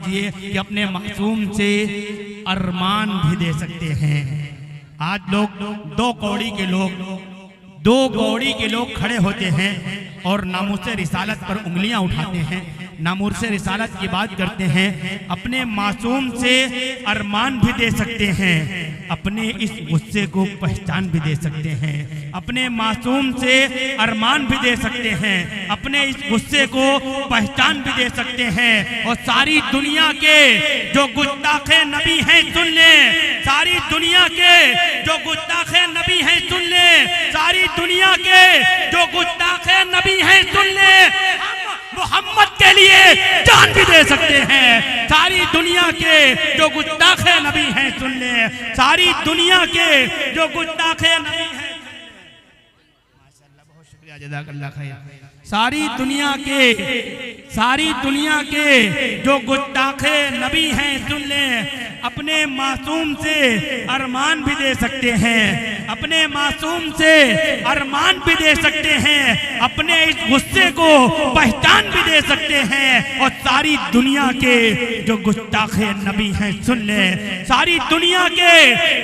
लीजिए कि अपने मासूम से अरमान भी दे सकते हैं। आज लोग दो कौड़ी के लोग खड़े होते हैं और नामूसे रिसालत पर उंगलियां उठाते हैं, नामूसे रिसालत की बात करते हैं। अपने मासूम से अरमान भी दे सकते हैं, अपने इस गुस्से को पहचान भी दे सकते हैं। अपने मासूम से अरमान भी दे सकते हैं, अपने इस गुस्से को पहचान भी दे सकते हैं। और सारी दुनिया के जो गुस्ताखे नबी हैं सुन ले, सारी दुनिया के जो गुस्ताखे नबी हैं सुन ले, सारी दुनिया के जो गुस्ताखे नबी हैं सुन ले, मोहम्मद के लिए जान भी दे सकते हैं। सारी दुनिया के जो गुस्ताखे नबी हैं सुन ले, सारी दुनिया के जो गुस्ताखे नबी हैं, माशाअल्लाह बहुत शुक्रिया जज़ाकल्लाह खैर। सारी दुनिया के जो गुस्ताखे नबी हैं सुन ले, अपने मासूम से अरमान भी दे सकते हैं, अपने मासूम से अरमान भी दे सकते हैं, अपने इस गुस्से को पहचान भी दे सकते हैं। और सारी दुनिया के जो गुस्ताखे नबी हैं सुन ले, सारी दुनिया के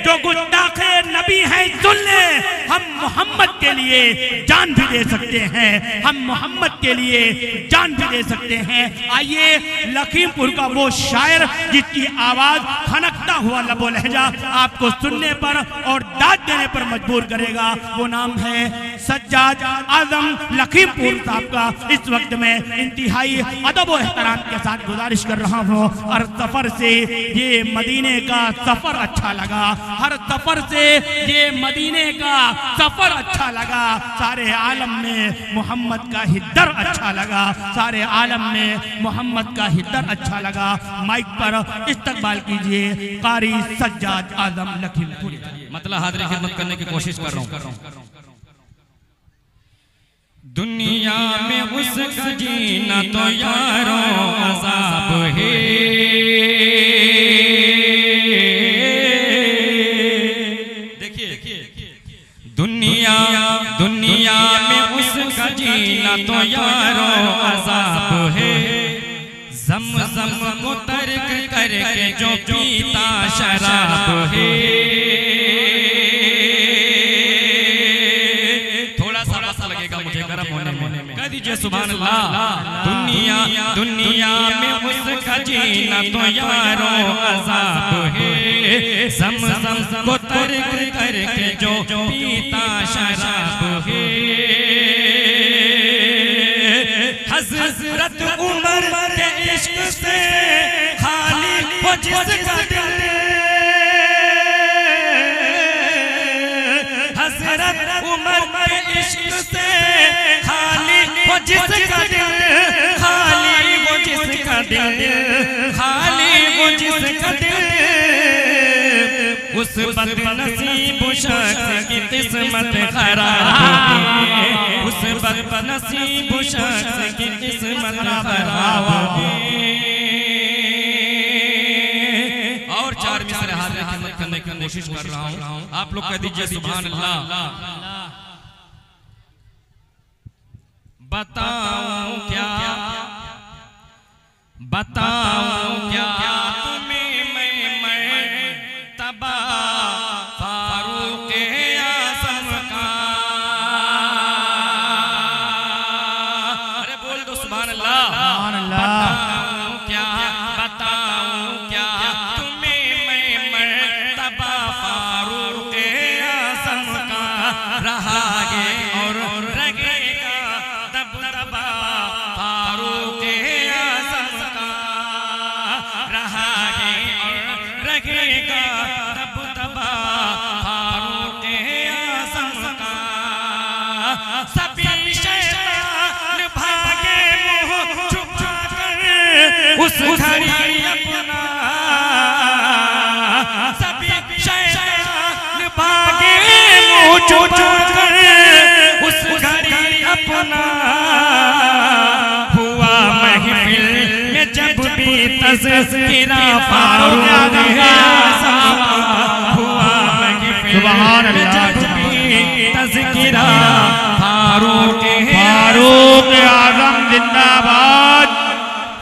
जो गुस्ताखे नबी हैं सुन ले, हम मोहम्मद के लिए जान भी दे सकते हैं, हम मोहम्मद के लिए जान भी दे सकते हैं। आइए लखीमपुर का वो शायर जिसकी आवाज खनकता हुआ लबो लहजा आपको सुनने पर और दाद देने पर मजबूर करेगा, वो नाम है सज्जाद आजम लखीमपुर साहब का। इस वक्त में इंतहाई अदब और एहतराम के साथ गुजारिश कर रहा हूँ, हर सफर से ये मदीने का सफर अच्छा लगा, हर सफर से ये मदीने का सफर अच्छा लगा, सारे आलम में मोहम्मद का ही दर अच्छा लगा, सारे आलम में मोहम्मद का ही दर अच्छा लगा। माइक पर इस्तकबाल कीजिए कारी सज्जाद आजम लखीमपुर। मतलब हाज़िरी खिदमत करने की कोशिश कर रहा हूँ। दुनिया में उसका जीना तो यारों अज़ाब है, दुनिया में उसका जीना तो यारों अज़ाब है। ज़म को तर्क करके जो पीता शराब है। थोड़ा सा वक्त लगेगा मुझे गर्म होने में, कह दीजिए सुभान अल्लाह। दुनिया में उसका जीना तो यारों अज़ाब है। ज़म को तर्क करके जो पीता शराब है। हज़रत उमर के इश्क से खाली वो जिसका दिल, हज़रत उमर के इश्क से खाली वो जिसका दिल, खाली वो जिसका दिल, खाली वो जिसका दिल, उस बदनसीब शख्स की किस्मत खराब है, उस बदनसीब शख्स की किस्मत खराब है। और चार मिसरे हाज़िर खिदमत करने की कोशिश कर रहा हूँ, आप लोग कह दीजिए सुभान अल्लाह। बताऊं क्या तुम्हें मैं तबा फारूक आज़म का। अरे बोल दो सुभान अल्लाह। बताऊं क्या तुम्हें मैं तबा फारूक आज़म का। रहा है और रहेगा दबदबा फारूक आज़म का। रहा है और रहेगा दबदबा फारूक आज़म का। सभी शैतान भागे मुँह छुपा कर उस घड़ी अपना। सभी शैतान भागे मुँह छुपा कर उस घड़ी अपना। हुआ महफिल में जब भी तज़किरा फारूक आज़म का। हुआ महफिल में जब भी तज़किरा फारूक आज़म जिंदाबाद,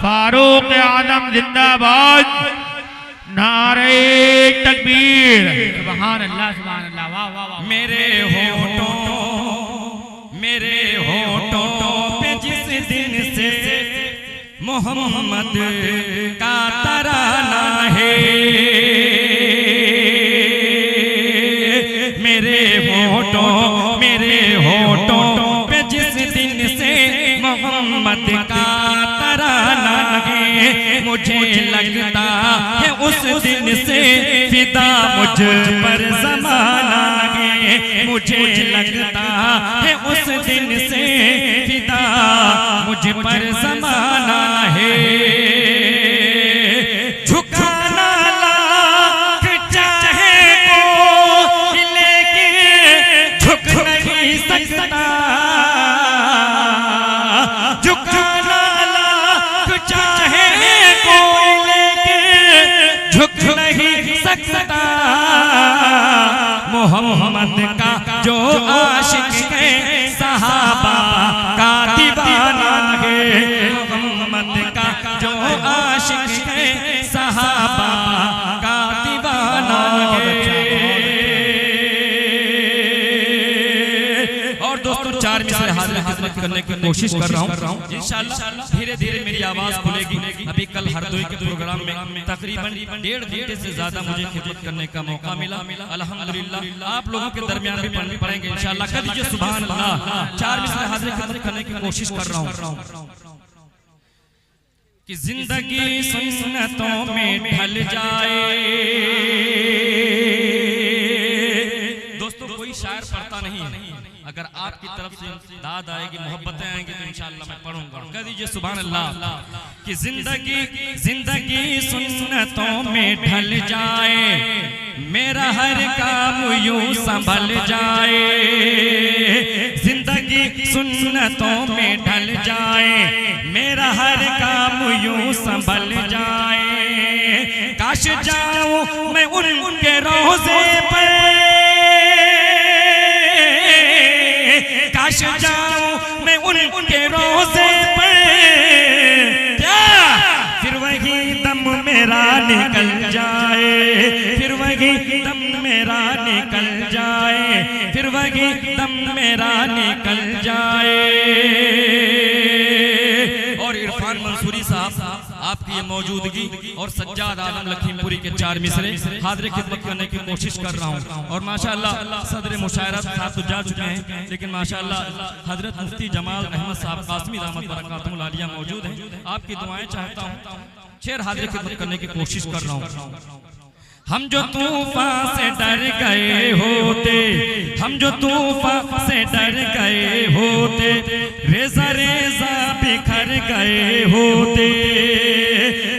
फारूक आज़म आदम जिंदाबाद, नारे तकबीर। सुभान अल्लाह, सुभान अल्लाह, वाह वाह वाह। मेरे होठों पे जिस दिन से मोहम्मद का तराना है, मेरे होठों पे जिस दिन से मोहम्मद का तराना है, मुझे लगता है उस दिन से फिदा मुझ पर ज़माना है, मुझे लगता है उस दिन से फिदा मुझ पर ज़माना है। झुकाना लाख चाहे कोई लेकिन झुक नहीं सकता, झुकाना लाख चाहे कोई लेकिन झुक नहीं सकता। मोहम्मद का जो आशिक है सहाबा का दीवाना है, मोहम्मद का जो आशिक है सहाबा का दीवाना है। और दोस्तों 4 मिसरे हाजिर करने की कोशिश कर रहा हूँ, इंशाअल्लाह धीरे धीरे मेरी आवाज खुलेगी। अभी कल हरदोई के प्रोग्राम में तकरीबन 1.5 घंटे से ज्यादा मुझे खिदमत करने का मौका मिला। अल्हम्दुलिल्लाह आप लोगों के दरमियान भी पढ़ने पड़ेंगे इंशाअल्लाह। कह दीजिए सुभान अल्लाह। 4 मिसरे हाजिर खिदमत करने की कोशिश कर रहा हूँ कि जिंदगी सुन्नतों में ढल जाए। दोस्तों कोई शायर पढ़ता नहीं, अगर आपकी तरफ से दाद आएगी, मोहब्बतें आएंगी तो इंशाअल्लाह मैं पढ़ूंगा। कह दीजिए सुभान अल्लाह कि जिंदगी सुन्नतों में ढल जाए, मेरा हर काम यूं संभल जाए। जिंदगी सुन्नतों में ढल जाए, मेरा हर काम यूं संभल जाए। काश जाऊं मैं उनके रोज़े पर, काश जाऊं मैं उनके रोज़े पर, क्या फिर वही दम मेरा निकल जाए, फिर वही दम मेरा निकल जाए, फिर वही दम मेरा निकल जाए। और इरफान मंसूरी साहब आपकी ये मौजूदगी और सज्जाद आलम लखीमपुरी के 4 मिसरे हाजिर खिदमत करने की कोशिश कर रहा हूँ। और माशाअल्लाह सदर मुशायरा साहब तो जा चुके हैं, लेकिन माशाअल्लाह हजरत मुफ्ती जमाल अहमद साहब कासमी रहमत बरकातुहुल आलिया मौजूद हैं। आपकी दुआएं चाहता हूँ, शेर हाजिर खिदमत करने की कोशिश कर रहा हूँ। हम जो तूफान से डर गए होते, हम जो तूफान से डर गए होते, रेजा रेजा बिखर गए होते।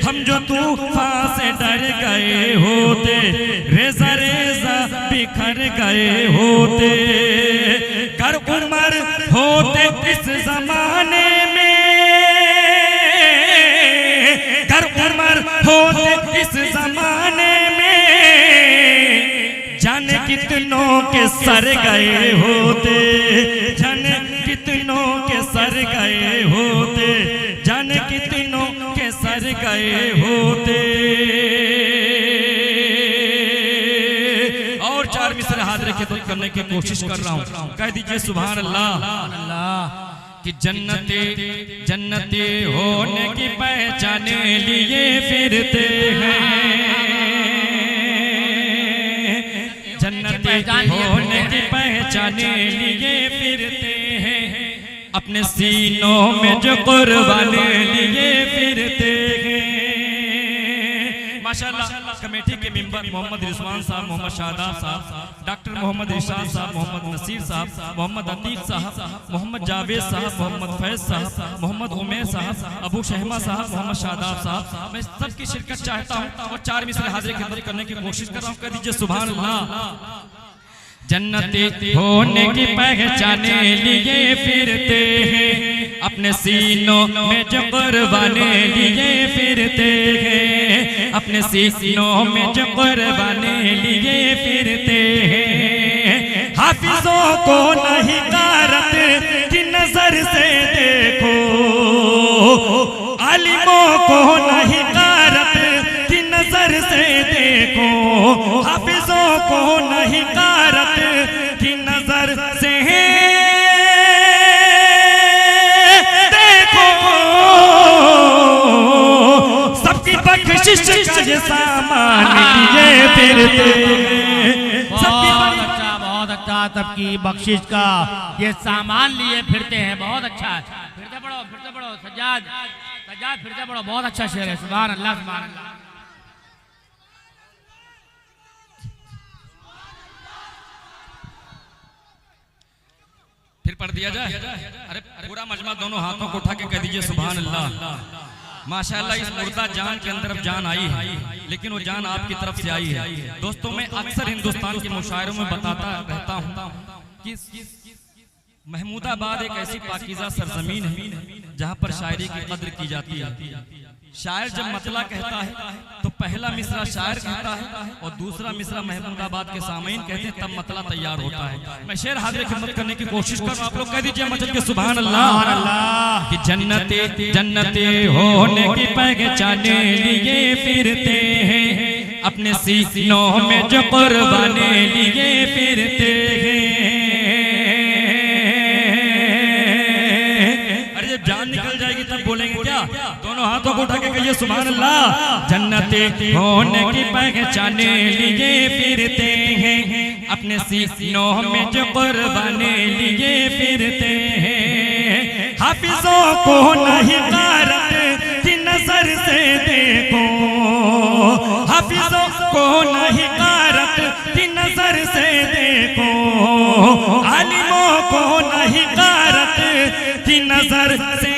हम जो तूफान से डर गए होते, रेजा रेजा बिखर गए होते। कर उमर होते इस जमाने में, कर उमर होते इस जमाने में, जाने कितनों के सर गए होते, जाने कितनों के सर गए होते, जाने कितनों के सर गए होते। और 4 मिसरे हाजिर खिदमत करने की कोशिश कर रहा हूँ। कह दीजिए सुभान अल्लाह कि जन्नती होने की पहचान लिए फिरते हैं, जन्नती होने की पहचान लिए फिरते हैं, अपने सीनों में जो कुर्बानी लिए फिरते हैं। माशाअल्लाह कमेटी के मेंबर मोहम्मद रिजवान साहब, मोहम्मद शादाब साहब, डॉक्टर मोहम्मद इरशाद साहब, मोहम्मद नसीर साहब, मोहम्मद अतीक साहब, मोहम्मद जावेद साहब, मोहम्मद फैज साहब, मोहम्मद उमैर साहब, अबू शहमा साहब, मोहम्मद शादाब साहब, मैं सबकी शिरकत चाहता हूँ और 4 मिसरे हाजिर खिदमत करने की कोशिश कर रहा हूँ। कह दीजिए सुभान अल्लाह। जन्नती होने की पहचान लिए फिरते हैं, अपने सीनों में जो कुर्बानी लिए फिरते हैं, अपने सीनों में जो कुर्बानी लिए फिरते हैं। हाफिजों को नहीं कारत की नजर से देखो, आलिमों को नहीं देखो, हाफिजों को नहीं कारत की नजर से देखो, सबकी बख्शिश का ये सामान लिए फिरते। बहुत अच्छा, सबकी बख्शिश का ये सामान लिए फिरते हैं। बहुत अच्छा है, फिरते पढ़ो सज्जाद फिरते पढ़ो, बहुत अच्छा शेर है। सुभान अल्लाह सुभान अल्लाह। फिर पढ़ दिया जाए। अरे पूरा मजमा दोनों हाथों को उठा के कह दीजिए सुभान अल्लाह। माशाअल्लाह, इस मुर्दा जान के अंदर अब जान आई है, लेकिन वो जान आपकी तरफ से आई है। दोस्तों, मैं अक्सर हिंदुस्तान के मुशायरों में बताता रहता हूँ कि महमूदाबाद एक ऐसी पाकीज़ा सरजमीन है जहाँ पर शायरी की कद्र की जाती है। शायर जब मतला कहता है तो पहला मिसरा शायर कहता है और दूसरा मिसरा महमूदाबाद के सामीन कहते हैं, तब मतला तैयार होता है। मैं शेर हाजिर खिदमत करने की कोशिश कर रहा हूं, आप लोग कह दीजिए मचल के सुभान अल्लाह। कि जन्नते जन्नते होने की पहचाने लिए फिरते हैं, अपने सीनों में जो कुर्बाने लिए फिरते हैं। अरे जब जान निकल जाएगी तब बोलेंगे क्या? दोनों हाथों को उठा के कहिए सुभान अल्लाह। जन्नते होने की पहचाने लिए फिरते हैं, अपने सीनों में जो कुर्बाने लिए फिरते हैं। हाफिजों को नहीं कारत की नजर से देखो, हाफिजों को नहीं कारत की नजर से देखो, आलिमों को नहीं कारत की नजर से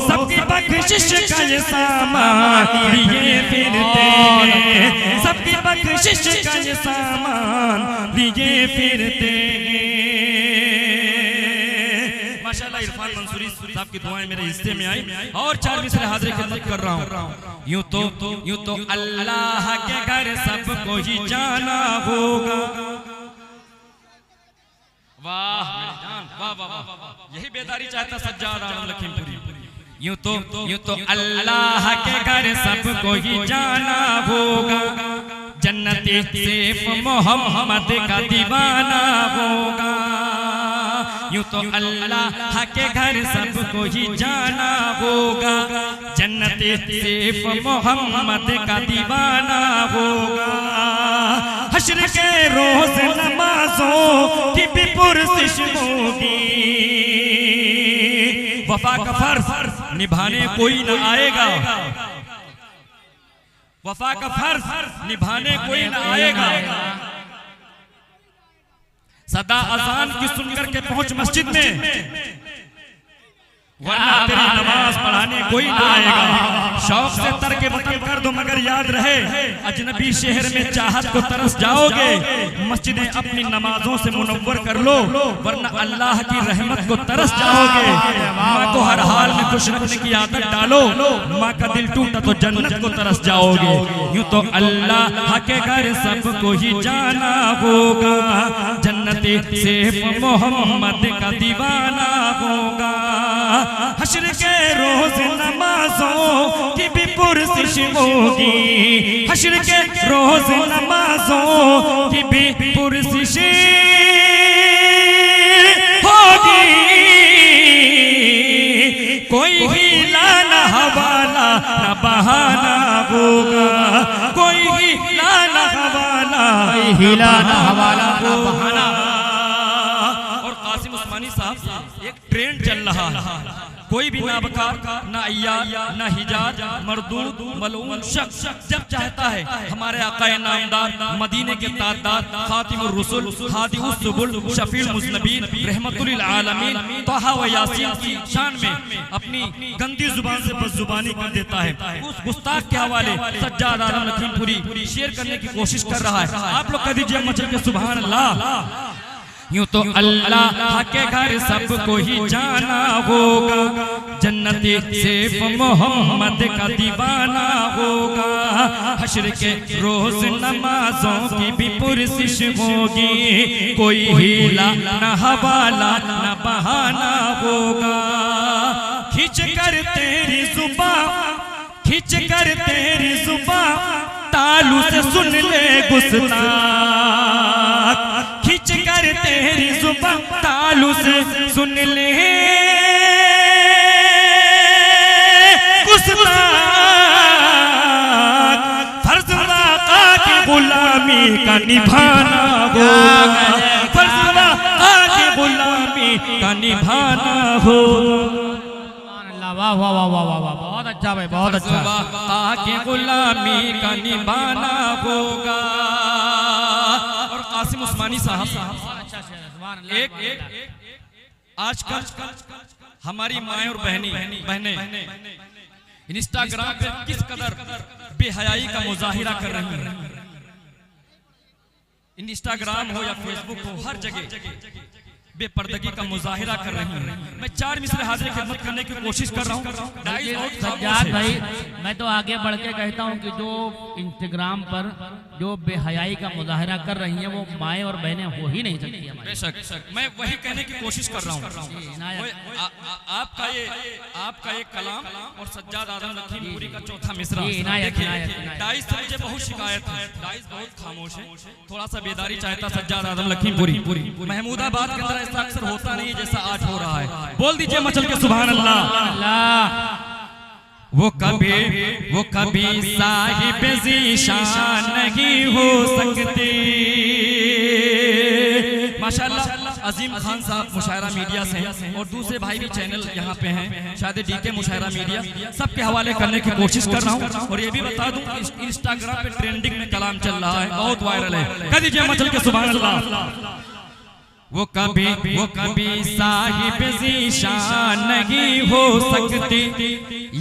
सबकी बख्शिश का ये सामान लिए फिरते हैं, सबकी बख्शिश का ये सामान लिए फिरते हैं। माशाअल्लाह, इरफान मंसूरी साहब की दुआएं मेरे हिस्से में आई और 4 मिसरे हाजिर खिदमत कर रहा हूँ। यूं तो अल्लाह के घर सबको ही जाना होगा। वाह वाह वाह वाह, यही बेदारी चाहता सज्जाद आलम लखीमपुरी। यूं तो अल्लाह के घर सबको ही जाना होगा, जन्नती सिर्फ मोहम्मद का दीवाना होगा। यूं तो अल्लाह के घर सबको ही जाना होगा, जन्नती सिर्फ मोहम्मद का दीवाना होगा। हश्र के रोज नमाजों की भी पुरसिश होगी, वफा का फर्ज निभाने कोई न आएगा, वफा का फर्ज निभाने कोई न आएगा। सदा अजान की सुनकर के पहुंच मस्जिद में, वरना तेरी नमाज पढ़ाने कोई ना आएगा। शौक से तर्क वतन कर दो मगर याद रहे, अजनबी शहर में चाहत को तरस जाओगे। मस्जिदें अपनी नमाजों से मुनव्वर कर लो, वरना अल्लाह की रहमत को तरस जाओगे। माँ को हर हाल में खुश रखने की आदत डालो, माँ का दिल टूटा तो जन्नत को तरस जाओगे। यूं तो अल्लाह के घर सबको ही जाना होगा, जन्नती सिर्फ मोहम्मद का दीवाना होगा। हश्र के रोज नमाजों की भी पुरसिश होगी, हश्र के रोज नमाजों की भी पुरसिश होगी। कोई हीला न हवाला न बहाना होगा, कोई हीला न हवाला, हीला न हवाला न बहाना। और कासिम उस्मानी साहब एक ट्रेंड चल रहा है, कोई भी ना बकार ना अय्यार ना हिजाज मरदूद मलऊन शख्स जब चाहता है हमारे आकाए नामदार मदीने के ताजदार खातिमुर रुसुल हादी उस सुबुल शफील मुज़नबीन रहमतुल लिल आलमीन तहा व यासीन की शान में अपनी गंदी जुबान से बदजुबानी कर देता है। उस गुस्ताख के हवाले सज्जाद आलम लखीमपुरी शेयर करने की कोशिश कर रहा है। आप लोग कह दीजिए मचल के सुभान अल्लाह। यूं तो अल्लाह के घर सबको ही जाना होगा, जन्नती सिर्फ मोहम्मद का दीवाना होगा। हश्र के रोज नमाजों की भी पुरसिश होगी, कोई हीला न हवाला न बहाना होगा। खींच कर तेरी जुबां, खींच कर तेरी जुबां तालू से सुन ले गुस्ताख, खींच कर तेरी जुबां तालू से सुन ले गुस्ताख। फर्ज आका की गुलामी का निभाना होगा, फर्ज आका की गुलामी का निभाना हो। वाह वाह वाह वाह वाह वाह, बहुत अच्छा भाई, बहुत अच्छा। आके गुलामी का निभाना होगा। और कासिम उस्मानी साहब एक आजकल हमारी माएँ और बहनें इंस्टाग्राम पे किस कदर बेहयाई का मुजाहिरा कर रही हैं। इंस्टाग्राम हो या फेसबुक हो, हर जगह बेपर्दगी का मुजाहिरा कर रही हैं। मैं 4 मिसरे हाजिर खिदमत करने की कोशिश कर रहा हूँ। सज्जाद भाई, मैं तो आगे बढ़ के कहता हूँ कि जो इंस्टाग्राम पर जो बेहयाई का मुजाहिरा कर रही हैं वो माएँ और बहनें हो ही नहीं सकती हमारी। बेशक मैं वही कहने की कोशिश कर रहा हूँ। आपका एक कलाम और सज्जाद आदम लखीमपुरी का चौथा मिसरा। डाइस से मुझे बहुत शिकायत है, डाइस बहुत खामोश है, थोड़ा सा बेदारी चाहता सज्जाद आदम लखीमपुरी। महमूदाबाद के अंदर ऐसा अक्सर होता नहीं जैसा आज हो रहा है। बोल दीजिए मचल के सुभान अल्लाह। वो कभी साहिब ज़ीशान नहीं हो सकते। माशाअल्लाह अजीम खान साहब मुशायरा मीडिया से और दूसरे भाई भी चैनल यहाँ पे हैं, शायद डीके मुशायरा मीडिया, सबके हवाले करने की कोशिश कर रहा हूँ। और ये भी बता दूं इंस्टाग्राम पे ट्रेंडिंग में कलाम चल रहा है, बहुत वायरल है। कह दीजिए मचल के सुभान अल्लाह। वो कभी साहिब ज़ीशान नहीं हो सकती,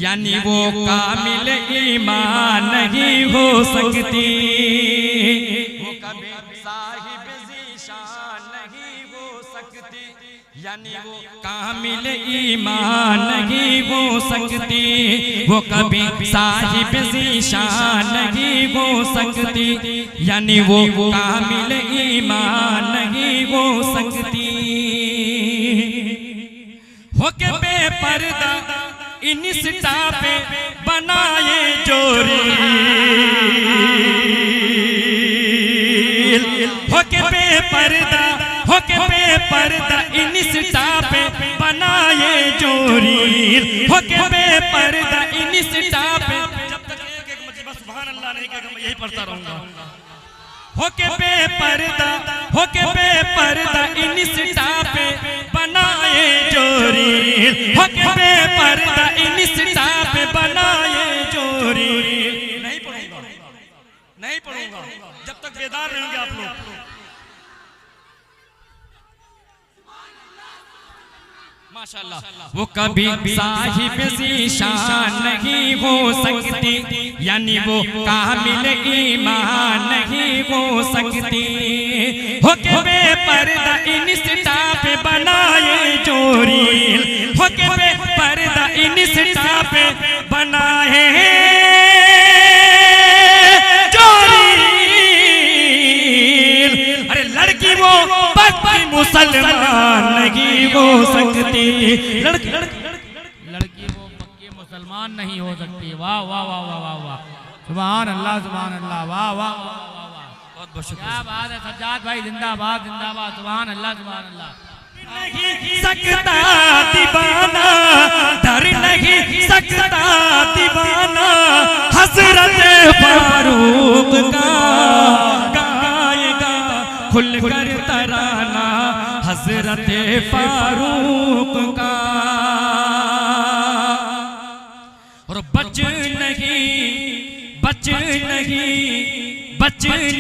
यानी वो कामिल ईमान नहीं हो सकती। वो कभी साहिब ज़ीशान नहीं हो सकती, यानी वो कामिल ईमान नहीं हो सकती। वो कभी साहिब ज़ीशान नहीं हो सकती, यानी वो कामिल ईमान नहीं हो सकती। होके बेपर्दा इंस्टा पे बनाए जोरी, होके बेपर्दा इंस्टा पे बनाए जोरी, होके बेपर्दा इंस्टा पे। जब तक एक मजलिस सुभान अल्लाह नहीं कहेगा मैं यही पढ़ता रहूंगा। होके बेपर्दा इंस्टा पे बनाए जोरी, होके बेपर्दा इंस्टा पे बनाए जोरी। नहीं पढ़ूंगा जब तक बेदार रहेंगे आप लोग। माशाअल्लाह। वो कभी साहिब ज़ीशान नहीं हो सकती, यानी वो कामिल ईमान नहीं हो सकती। होके बेपर्दा इंस्टा पे बनाए जोरी, होके बेपर्दा इंस्टा पे बनाए जोरी। अरे लड़की वो पक्की मुसलमान नहीं हो सकती, लड़की वो पक्की मुसलमान नहीं हो सकती। वाह वाह वाह वाह वाह वाह, सुभान अल्लाह, सुभान अल्लाह, वाह वाह वाह वाह। बहुत शुक्रिया, क्या बात है सज्जाद भाई, जिंदाबाद जिंदाबाद, सुभान अल्लाह, सुभान अल्लाह। नहीं सकता दीवाना, डर नहीं सकता दीवाना, हज़रत फारूक का गाएगा खुल कर तराना, हज़रत फारूक का। और बच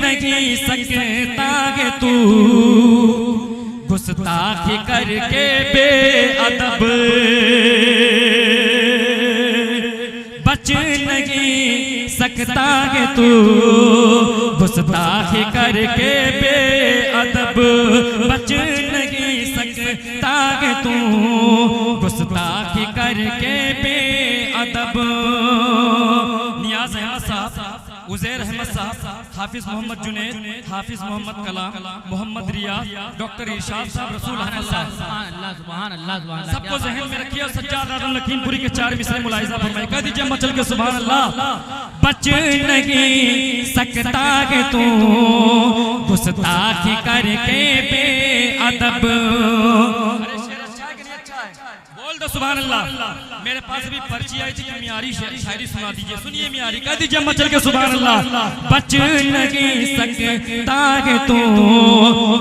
नहीं सकता है तू, गुस्ताखी करके बेअदब। बच नहीं सकता है तू, गुस्ताखी करके बेअदब। बच नहीं सकता है तू, गुस्ताखी करके बेअदब। नियाज़ अहमद साहब उज़ैर अहमद साहब, हाफिज मोहम्मद जुनैद, हाफिज मोहम्मद कलाम, मोहम्मद रियाज, डॉक्टर इरशाद साहब, रसूल हसन साहब, सुभान अल्लाह सबको जहन में रखिए। और सज्जाद आदम लखीमपुरी के 4 मिसरे मुलाहिजा फरमाइए। कह दीजिए मचल के सुभान अल्लाह। बच नहीं सकता के तू गुस्ताखी करके बेअदब। बोल दो सुभान अल्लाह। मेरे पास भी पर्ची आई थी कि मियारी शायरी सुना दीजिए। सुनिए मियारी, कह दीजिए मचल के सुभान अल्लाह। बच नहीं सकता के तू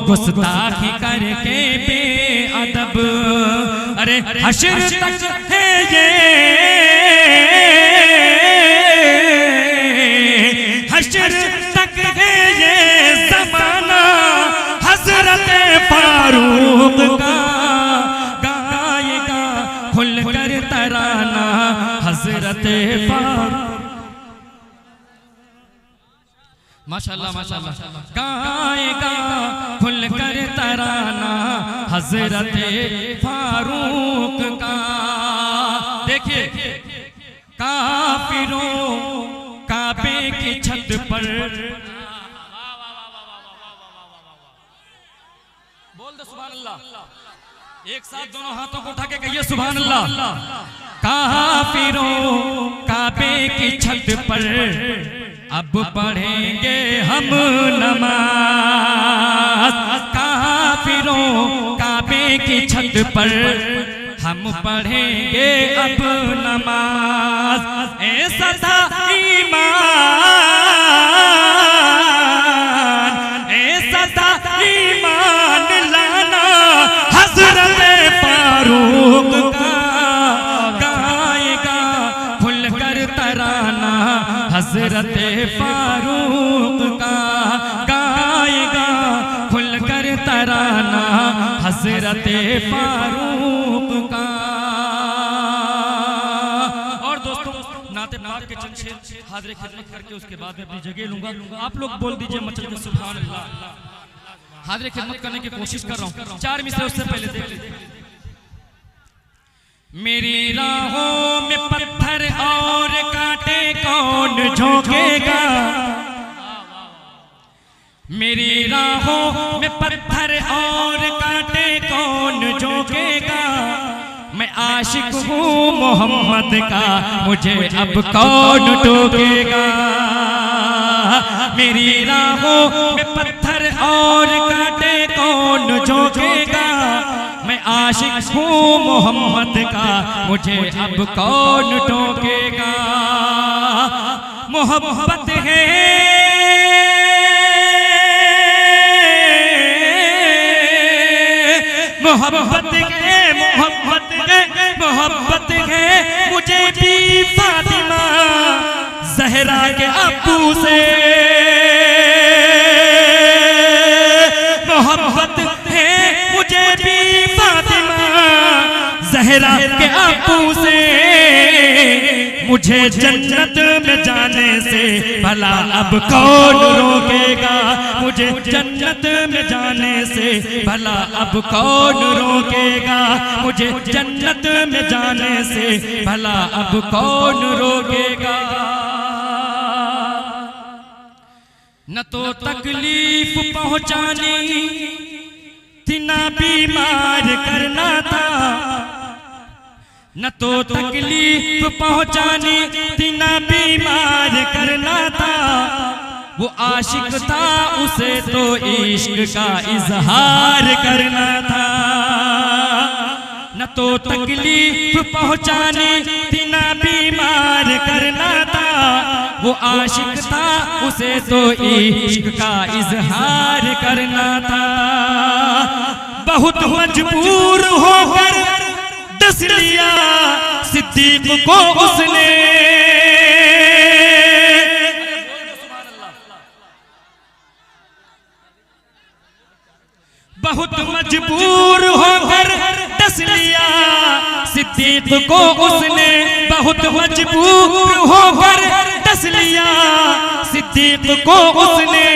गुस्ताखी करके बेअदब। अरे हश्र तक है ये, हश्र तक है ये ज़माना हज़रत फारूक का गाएगा खुल कर तराना हज़रत फारूक। माशाअल्लाह माशाअल्लाह। गाएगा खुल कर तराना हज़रत फारूक का। देखिए काफिरों काबे की छत पर, बोल दो सुभान अल्लाह। एक साथ दोनों हाथों को उठा के कहिए सुभान अल्लाह। काफिरों काबे की छत पर अब पढ़ेंगे हम नमाज। काफिरों काबे की छत पर हम पढ़ेंगे अब नमाज। ऐसा था ईमान, ऐसा था ईमान लाना हज़रत फारूक का गाएगा खुल कर तराना हज़रत फारूक का गाएगा खुल कर तराना हज़रत फारूक का। और दोस्तों नाते पाक के चंद शेर हाज़िर खिदमत करके उसके बाद में अपनी जगह लूंगा। आप लोग बोल दीजिए मचल के सुभान अल्लाह। हाज़िर खिदमत करने की कोशिश कर रहा हूँ। 4 मिसरे उससे पहले देख लीजिए। मेरी राहों में पत्थर और कांटे कौन झोंकेगा। मेरी राहों में पत्थर और कांटे कौन झोंकेगा। मैं आशिक हूँ मोहम्मद का मुझे अब कौन टोकेगा। मेरी राहों में पत्थर और कांटे कौन झोंकेगा। मैं आशिक हूँ मोहम्मद का मुझे अब कौन टोकेगा। मोहब्बत है मोहब्बत है मोहब्बत है मोहब्बत है मुझे भी फातिमा ज़हरा के अब्बू से। मोहब्बत है मुझे भी फातिमा ज़हरा के अब्बू से। मुझे जन्नत में जाने से भला अब कौन रोकेगा। मुझे जन्नत में जाने से भला अब कौन रोकेगा। मुझे जन्नत में जाने से भला अब कौन रोकेगा। न तो तकलीफ पहुंचानी थी ना बीमार करना था। न तो तकलीफ पहुंचानी थी ना बीमार करना था। वो आशिक था उसे तो इश्क का इजहार करना था। न तो तकलीफ पहुंचानी थी ना बीमार करना था। वो आशिक था उसे तो इश्क का इजहार करना था। बहुत मजबूर होकर दस लिया सिद्दीक को उसने। बहुत मजबूर होकर दस लिया सिद्दीक को उसने। बहुत मजबूर होकर दस लिया सिद्दीक को उसने।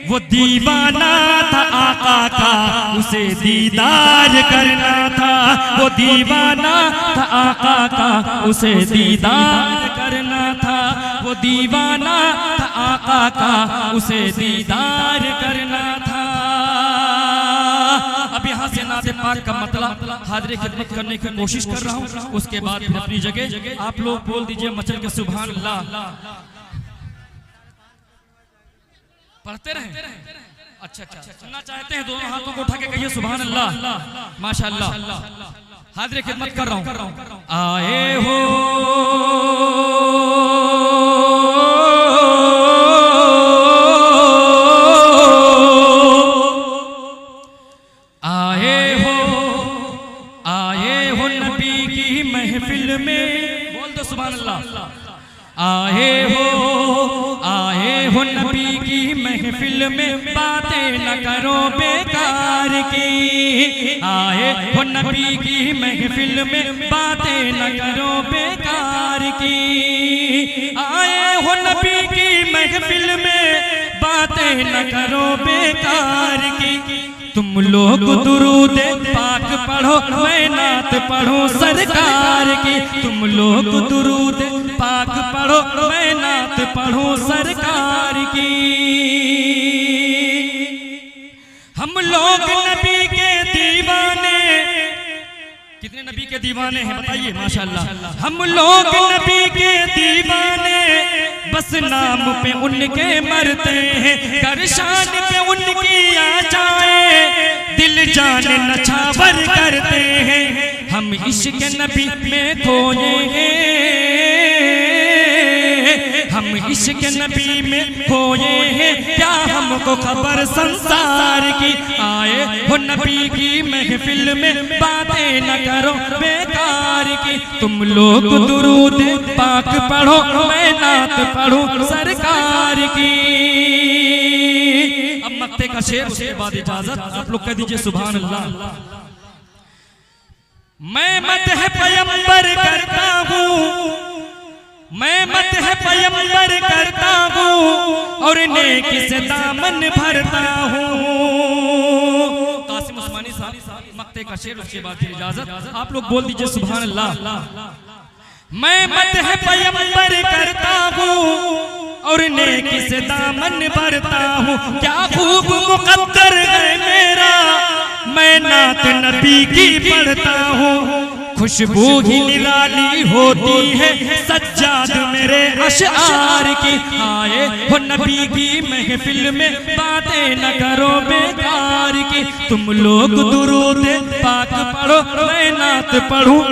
वो दीवाना था आका का उसे दीदार करना था। वो दीवाना था आका का उसे दीदार करना था। वो दीवाना था आका का, उसे दीदार करना था। अब यहाँ से नाते पाक का मतलब हाज़िर खिदमत करने की कोशिश कर रहा हूँ, उसके बाद फिर अपनी जगह आप लोग बोल दीजिए मचल के सुभान अल्लाह। पढ़ते रहे। अच्छा, सुनना चाहते हैं दोनों हाथों को उठा के कहिए सुभान अल्लाह, माशाअल्लाह। हाज़िर खिदमत कर रहा हूँ। आए हो नबी की महफिल में, बोल दो सुभान अल्लाह। आए हो नबी की महफिल में, बातें न करो बेकार की। आए हो नबी की महफिल में, बातें न करो बेकार की। आए हो नबी की महफिल में, बातें न करो बेकार की। तुम लोग दुरूद पाक पढ़ो, मैं नात पढ़ूं सरकार की। तुम लोग दुरूद पाक पढ़ो, मैं नात पढ़ूं सरकार की। हम लोग नबी के दीवाने, कितने नबी के दीवाने हैं बताइए माशाअल्लाह। हम लोग नबी के दीवाने, बस नाम पे उनके मरते हैं, कर शान पे उनकी आ जाए, दिल जान नछावर करते हैं। हम इश्क नबी में खोए हैं, हम इश्क नबी में खोए हैं, क्या हमको खबर संसार की। आए हो नबी की महफिल में, बातें न करो बेकार की। तुम लोग दुरूद पाक पढ़ो, मैं नात पढ़ूं सरकार की। अब मक्ते का शेर, उसके बाद इजाजत। आप लोग कह दीजिए सुभान अल्लाह। मैं मदह पैगंबर करता हूँ, मैं मदह पैगंबर करता हूँ, और नेकी से दामन भरता हूँ। कासिम उस्मानी साहब मक्ते का शेर, उसके बाद फिर इजाजत। आप लोग बोल दीजिए सुभान अल्लाह। मैं मदह पैगंबर करता हूँ, और नेकी से दामन भरता हूँ। क्या खूब मुकद्दर है मेरा, मैं नात नबी की पढ़ता हूँ। खुशबू ही निराली होती है सज्जाद मेरे अशआर की। आए हो नबी की महफिल में, बातें न करो बेकार की। तुम लोग दुरूद पाक पढ़ो, मैं नात पढ़ूं